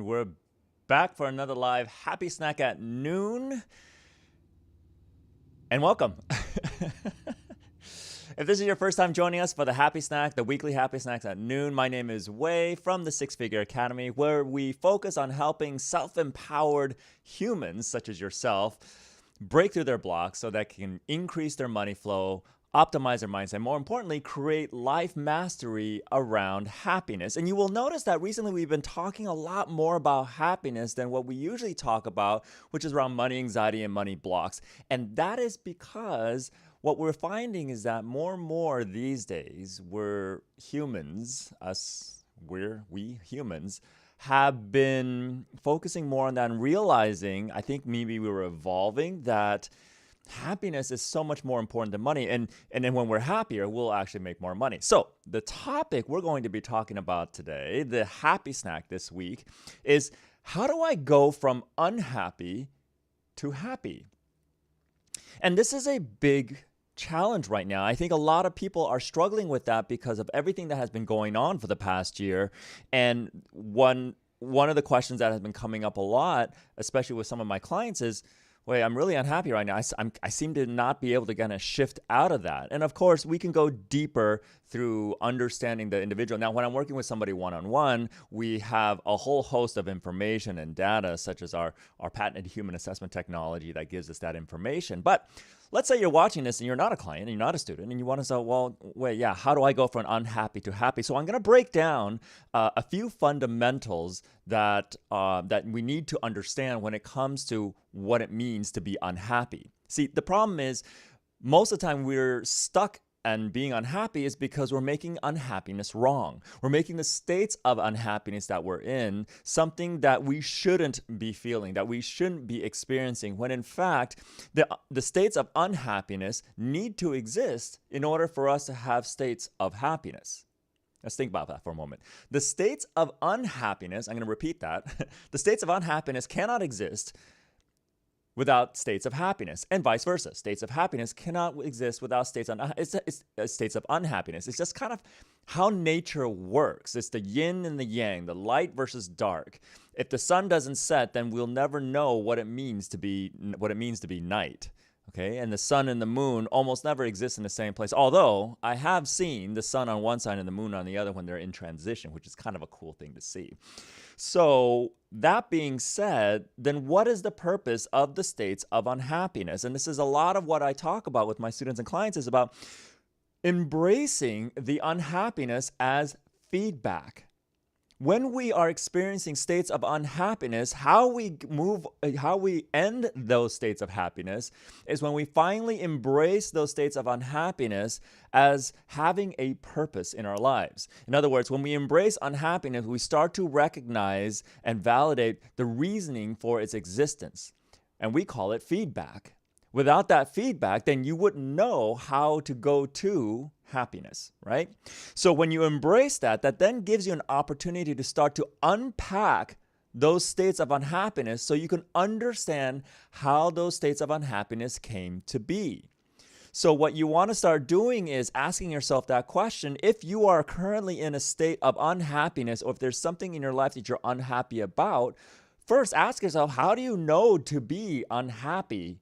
And we're back for another live Happy Snack at noon. And welcome. If this is your first time joining us for the Happy Snack, the weekly Happy Snacks at noon, my name is Wei from the Six Figure Academy, where we focus on helping self-empowered humans, such as yourself, break through their blocks so that can increase their money flow, optimize their mindset, more importantly, create life mastery around happiness. And you will notice that recently we've been talking a lot more about happiness than what we usually talk about, which is around money anxiety and money blocks. And that is because what we're finding is that more and more these days, we humans, have been focusing more on that and realizing, I think maybe we were evolving, that happiness is so much more important than money. And then when we're happier, we'll actually make more money. So the topic we're going to be talking about today, the Happy Snack this week, is how do I go from unhappy to happy? And this is a big challenge right now. I think a lot of people are struggling with that because of everything that has been going on for the past year. And one of the questions that has been coming up a lot, especially with some of my clients, is, wait, I'm really unhappy right now. I seem to not be able to kind of shift out of that. And of course, we can go deeper through understanding the individual. Now, when I'm working with somebody one-on-one, we have a whole host of information and data, such as our patented human assessment technology that gives us that information. But let's say you're watching this and you're not a client and you're not a student and you want to say, well, wait, yeah, how do I go from unhappy to happy? So I'm going to break down a few fundamentals that we need to understand when it comes to what it means to be unhappy. See, the problem is most of the time we're stuck and being unhappy is because we're making unhappiness wrong. We're making the states of unhappiness that we're in something that we shouldn't be feeling, that we shouldn't be experiencing, when in fact, the states of unhappiness need to exist in order for us to have states of happiness. Let's think about that for a moment. The states of unhappiness, I'm going to repeat that, the states of unhappiness cannot exist without states of happiness, and vice versa. States of happiness cannot exist without states of unhappiness. It's just kind of how nature works. It's the yin and the yang, the light versus dark. If the sun doesn't set, then we'll never know what it means to be night. Okay, and the sun and the moon almost never exist in the same place. Although I have seen the sun on one side and the moon on the other when they're in transition, which is kind of a cool thing to see. So that being said, then what is the purpose of the states of unhappiness? And this is a lot of what I talk about with my students and clients, is about embracing the unhappiness as feedback. When we are experiencing states of unhappiness, how we end those states of happiness is when we finally embrace those states of unhappiness as having a purpose in our lives. In other words, when we embrace unhappiness, we start to recognize and validate the reasoning for its existence. And we call it feedback. Without that feedback, then you wouldn't know how to go to happiness, right? So when you embrace that then gives you an opportunity to start to unpack those states of unhappiness so you can understand how those states of unhappiness came to be. So what you want to start doing is asking yourself that question. If you are currently in a state of unhappiness, or if there's something in your life that you're unhappy about, first ask yourself, how do you know to be unhappy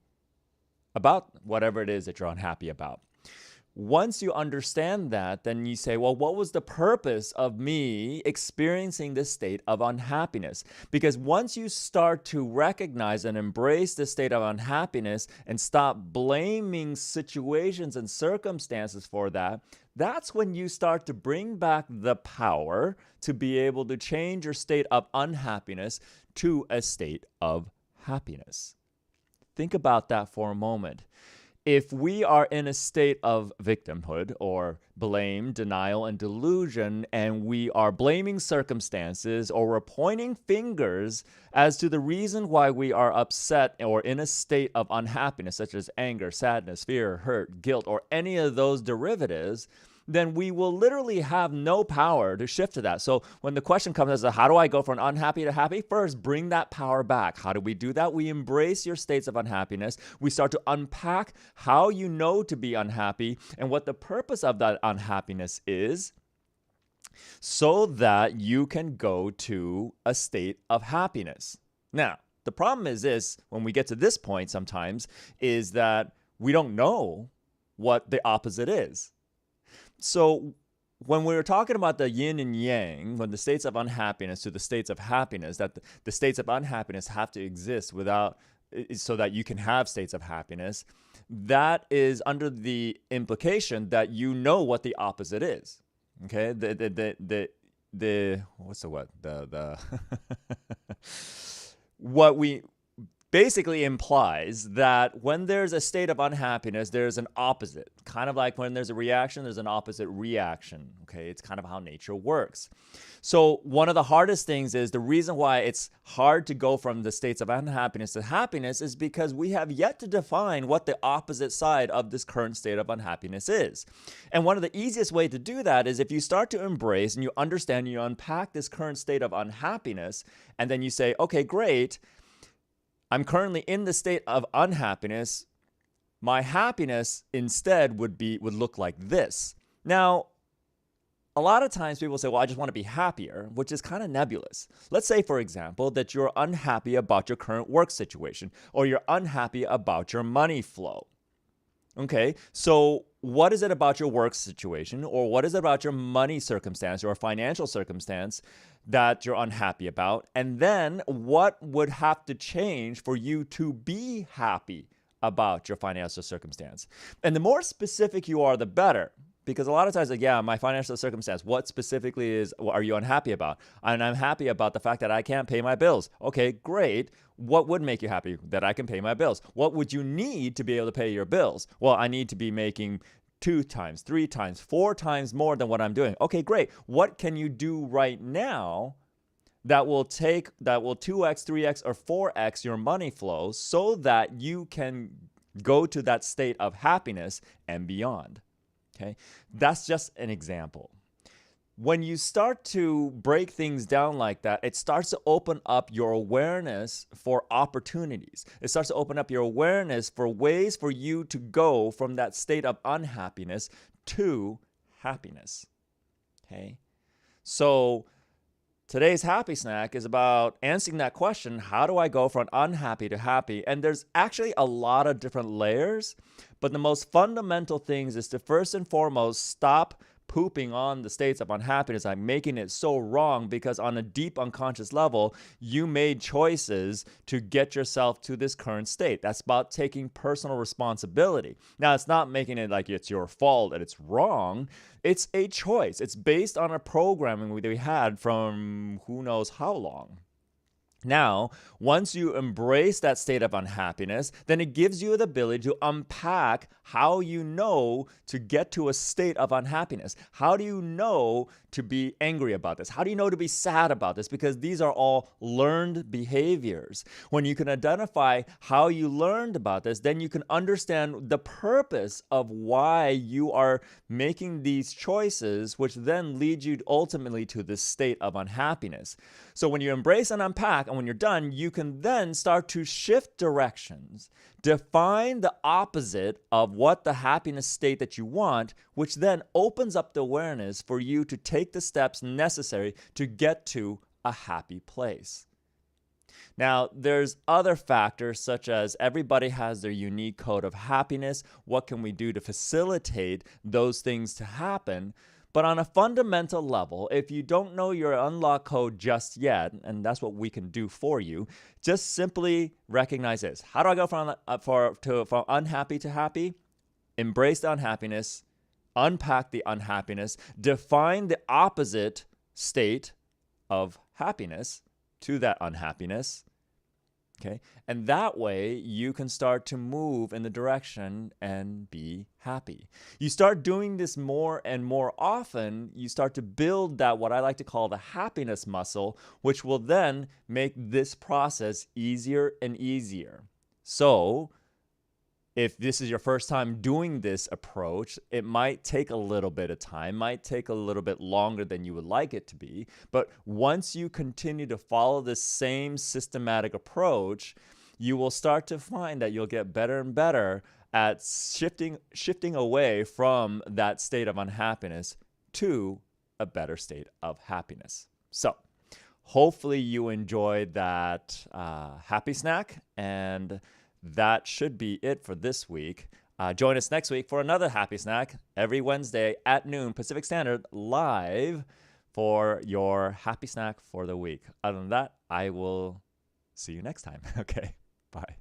about whatever it is that you're unhappy about? Once you understand that, then you say, well, what was the purpose of me experiencing this state of unhappiness? Because once you start to recognize and embrace this state of unhappiness and stop blaming situations and circumstances for that, that's when you start to bring back the power to be able to change your state of unhappiness to a state of happiness. Think about that for a moment. If we are in a state of victimhood or blame, denial, and delusion, and we are blaming circumstances, or we're pointing fingers as to the reason why we are upset or in a state of unhappiness, such as anger, sadness, fear, hurt, guilt, or any of those derivatives, then we will literally have no power to shift to that. So when the question comes as to how do I go from unhappy to happy, first bring that power back. How do we do that? We embrace your states of unhappiness. We start to unpack how you know to be unhappy and what the purpose of that unhappiness is. so that you can go to a state of happiness. Now, the problem is this, when we get to this point sometimes, is that we don't know what the opposite is. So when we were talking about the yin and yang, when the states of unhappiness to the states of happiness, that the states of unhappiness have to exist without, so that you can have states of happiness, that is under the implication that you know what the opposite is. Okay, the what's the what the what we basically implies that when there's a state of unhappiness, there's an opposite. Kind of like when there's a reaction, there's an opposite reaction. Okay, it's kind of how nature works. So one of the hardest things is the reason why it's hard to go from the states of unhappiness to happiness is because we have yet to define what the opposite side of this current state of unhappiness is. And one of the easiest way to do that is if you start to embrace and you understand, you unpack this current state of unhappiness, and then you say, okay, great, I'm currently in the state of unhappiness. My happiness instead would look like this. Now, a lot of times people say, well, I just want to be happier, which is kind of nebulous. Let's say, for example, that you're unhappy about your current work situation, or you're unhappy about your money flow. Okay, so what is it about your work situation, or what is it about your money circumstance or financial circumstance that you're unhappy about? And then what would have to change for you to be happy about your financial circumstance? And the more specific you are, the better. Because a lot of times, like, yeah, my financial circumstance, what specifically are you unhappy about? And I'm happy about the fact that I can't pay my bills. Okay, great. What would make you happy? That I can pay my bills. What would you need to be able to pay your bills? Well, I need to be making 2 times, 3 times, 4 times more than what I'm doing. Okay, great. What can you do right now that will 2x, 3x, or 4x your money flow so that you can go to that state of happiness and beyond? Okay, that's just an example. When you start to break things down like that, it starts to open up your awareness for opportunities. It starts to open up your awareness for ways for you to go from that state of unhappiness to happiness. Okay, so today's Happy Snack is about answering that question, how do I go from unhappy to happy? And there's actually a lot of different layers, but the most fundamental things is to first and foremost stop pooping on the states of unhappiness. I'm making it so wrong because on a deep unconscious level, you made choices to get yourself to this current state. That's about taking personal responsibility. Now, it's not making it like it's your fault and it's wrong. It's a choice. It's based on a programming that we had from who knows how long. Now, once you embrace that state of unhappiness, then it gives you the ability to unpack how you know to get to a state of unhappiness. How do you know to be angry about this? How do you know to be sad about this? Because these are all learned behaviors. When you can identify how you learned about this, then you can understand the purpose of why you are making these choices, which then lead you ultimately to this state of unhappiness. So when you embrace and unpack, and when you're done, you can then start to shift directions, define the opposite of what the happiness state that you want, which then opens up the awareness for you to take the steps necessary to get to a happy place. Now, there's other factors such as everybody has their unique code of happiness. What can we do to facilitate those things to happen? But on a fundamental level, if you don't know your unlock code just yet, and that's what we can do for you, just simply recognize this. How do I go from unhappy to happy? Embrace the unhappiness, unpack the unhappiness, define the opposite state of happiness to that unhappiness. Okay, and that way you can start to move in the direction and be happy. You start doing this more and more often, you start to build that, what I like to call the happiness muscle, which will then make this process easier and easier. So if this is your first time doing this approach, it might take a little bit of time, might take a little bit longer than you would like it to be. But once you continue to follow this same systematic approach, you will start to find that you'll get better and better at shifting away from that state of unhappiness to a better state of happiness. So hopefully you enjoyed that happy snack, and that should be it for this week. Join us next week for another happy snack every Wednesday at noon Pacific Standard, live for your happy snack for the week. Other than that, I will see you next time. Okay, bye.